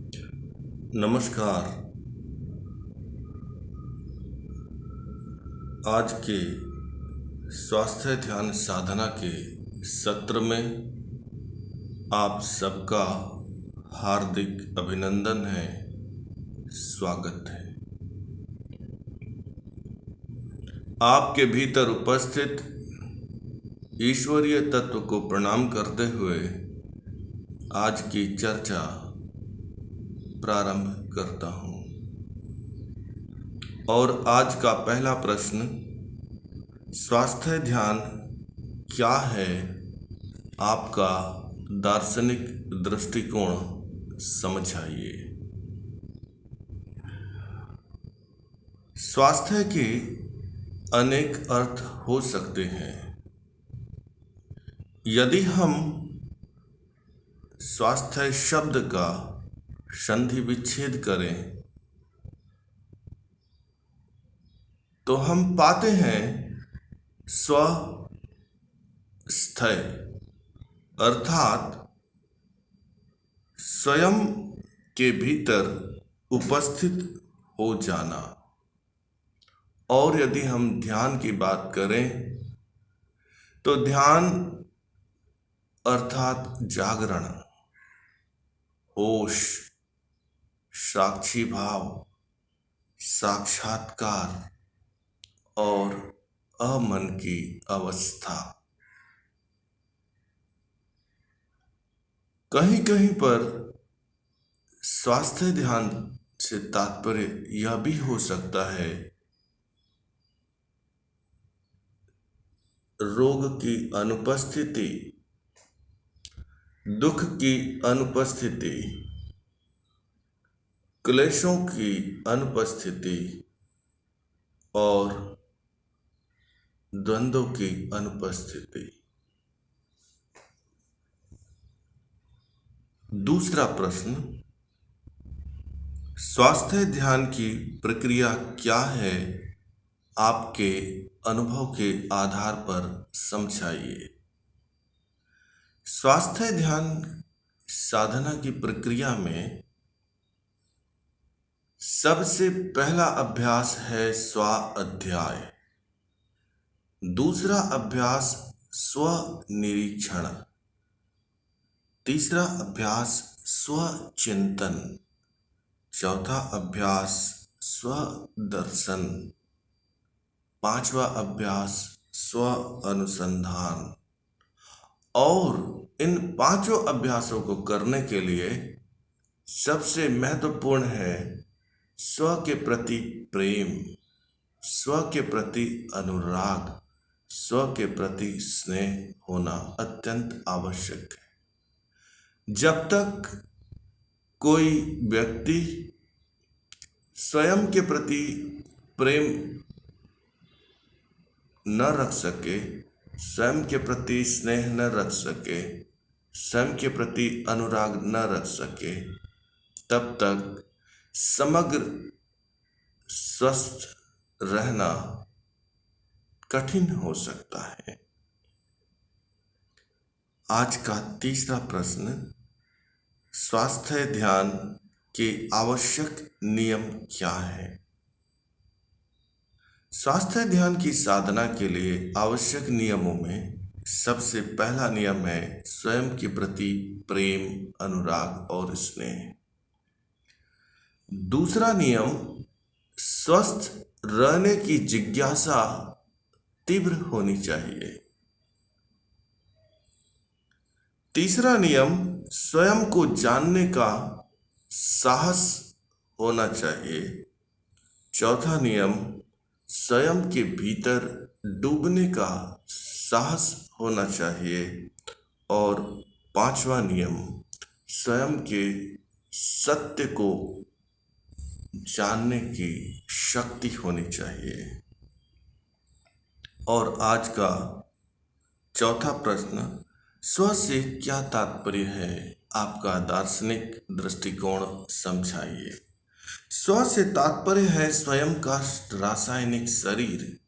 नमस्कार। आज के स्वास्थ्य ध्यान साधना के सत्र में आप सबका हार्दिक अभिनंदन है, स्वागत है। आपके भीतर उपस्थित ईश्वरीय तत्व को प्रणाम करते हुए आज की चर्चा प्रारंभ करता हूं। और आज का पहला प्रश्न, स्वास्थ्य ध्यान क्या है, आपका दार्शनिक दृष्टिकोण समझाइए। स्वास्थ्य के अनेक अर्थ हो सकते हैं। यदि हम स्वास्थ्य शब्द का संधि विच्छेद करें तो हम पाते हैं स्वस्थ अर्थात स्वयं के भीतर उपस्थित हो जाना। और यदि हम ध्यान की बात करें तो ध्यान अर्थात जागरण, होश, साक्षी भाव, साक्षात्कार और अमन की अवस्था। कहीं कहीं पर स्वास्थ्य ध्यान से तात्पर्य यह भी हो सकता है रोग की अनुपस्थिति, दुख की अनुपस्थिति, क्लेशों की अनुपस्थिति और द्वंद्वों की अनुपस्थिति। दूसरा प्रश्न, स्वास्थ्य ध्यान की प्रक्रिया क्या है, आपके अनुभव के आधार पर समझाइए। स्वास्थ्य ध्यान साधना की प्रक्रिया में सबसे पहला अभ्यास है स्व अध्याय, दूसरा अभ्यास स्व निरीक्षण, तीसरा अभ्यास स्व चिंतन, चौथा अभ्यास स्व दर्शन, पांचवा अभ्यास स्व अनुसंधान। और इन पांचों अभ्यासों को करने के लिए सबसे महत्वपूर्ण है स्व के प्रति प्रेम, स्व के प्रति अनुराग, स्व के प्रति स्नेह होना अत्यंत आवश्यक है। जब तक कोई व्यक्ति स्वयं के प्रति प्रेम न रख सके, स्वयं के प्रति स्नेह न रख सके, स्वयं के प्रति अनुराग न रख सके, तब तक समग्र स्वस्थ रहना कठिन हो सकता है। आज का तीसरा प्रश्न, स्वास्थ्य ध्यान के आवश्यक नियम क्या है। स्वास्थ्य ध्यान की साधना के लिए आवश्यक नियमों में सबसे पहला नियम है स्वयं के प्रति प्रेम, अनुराग और स्नेह। दूसरा नियम, स्वस्थ रहने की जिज्ञासा तीव्र होनी चाहिए। तीसरा नियम, स्वयं को जानने का साहस होना चाहिए। चौथा नियम, स्वयं के भीतर डूबने का साहस होना चाहिए। और पांचवा नियम, स्वयं के सत्य को जानने की शक्ति होनी चाहिए। और आज का चौथा प्रश्न, स्व से क्या तात्पर्य है, आपका दार्शनिक दृष्टिकोण समझाइए। स्व से तात्पर्य है स्वयं का रासायनिक शरीर।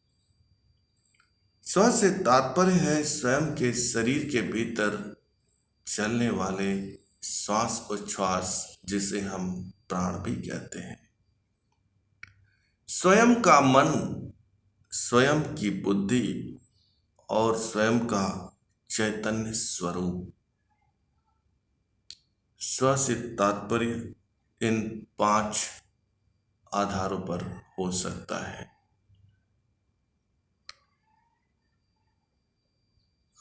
स्व से तात्पर्य है स्वयं के शरीर के भीतर चलने वाले श्वास उच्छ्वास जिसे हम प्राण भी कहते हैं। स्वयं का मन, स्वयं की बुद्धि और स्वयं का चैतन्य स्वरूप। स्व से तात्पर्य इन 5 आधारों पर हो सकता है।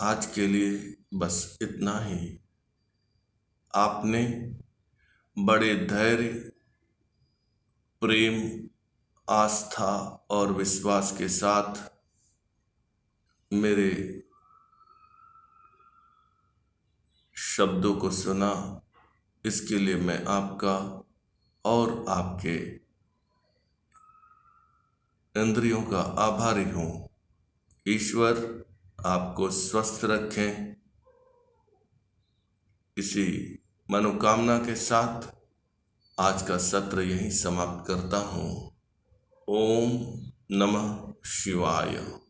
आज के लिए बस इतना ही। आपने बड़े धैर्य, प्रेम, आस्था और विश्वास के साथ मेरे शब्दों को सुना, इसके लिए मैं आपका और आपके इंद्रियों का आभारी हूँ। ईश्वर आपको स्वस्थ रखें। इसी मनोकामना के साथ आज का सत्र यहीं समाप्त करता हूँ। ओम नमः शिवाय।